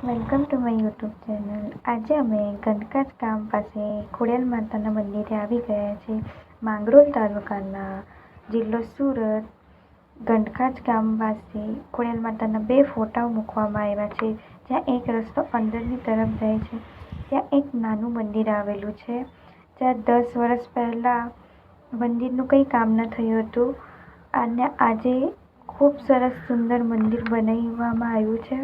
Welcome to my YouTube channel. આજે અમે ગંડકાજ ગામ પાસે ખોડિયાર માતાના મંદિરે આવી ગયા છે. માંગરોળ તાલુકાના જિલ્લો સુરત ગંડકાજ ગામ પાસે ખોડિયાર માતાના બે ફોટા મૂકવામાં આવ્યા છે. જ્યાં એક રસ્તો અંદરની તરફ જાય છે. ત્યાં એક નાનું મંદિર આવેલું છે. જ્યાં 10 વર્ષ પહેલાં મંદિરનું કંઈ કામ ન થયું હતું અને આજે ખૂબ સરસ સુંદર મંદિર બનાવવામાં આવ્યું છે.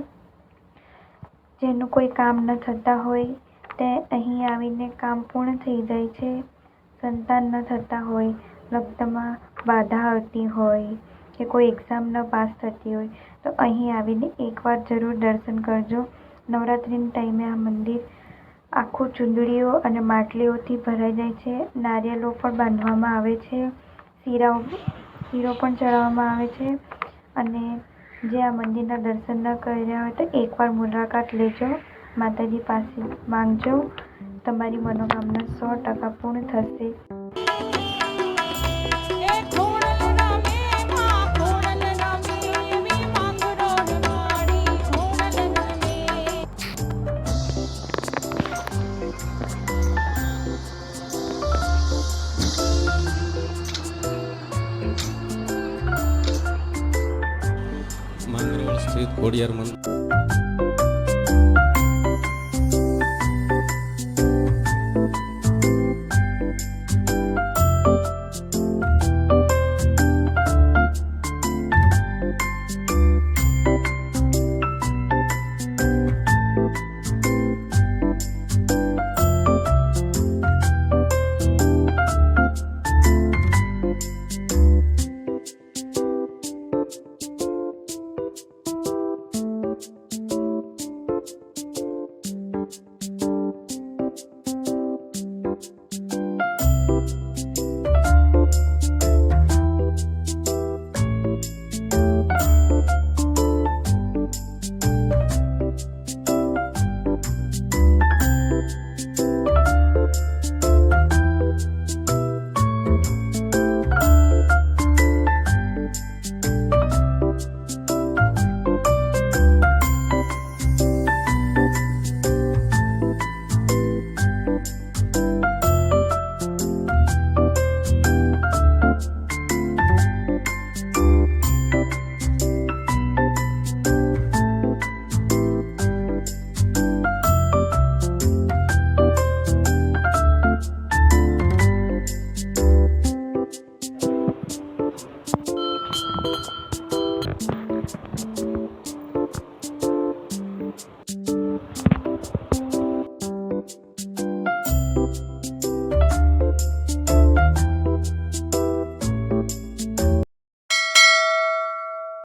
જેનું કોઈ કામ ન થતા હોય તે અહીં આવીને કામ પૂર્ણ થઈ જાય છે. સંતાન ન થતા હોય, લગ્નમાં બાધા આવતી હોય કે કોઈ એક્ઝામ ન પાસ થતી હોય તો અહીં આવીને એકવાર જરૂર દર્શન કરજો. નવરાત્રિના ટાઈમે આ મંદિર આખું ચૂંદડીઓ અને માટલીઓથી ભરાઈ જાય છે. નારિયેળો પણ બાંધવામાં આવે છે. શીરો પણ ચડાવવામાં આવે છે. અને જે આ મંદિરના દર્શન ન કર્યા હોય તો એકવાર મુલાકાત લેજો. માતાજી પાસે માંગજો, તમારી મનોકામના 100% પૂર્ણ થશે. માંગરોળ સ્થિત ખોડિયાર મંદિર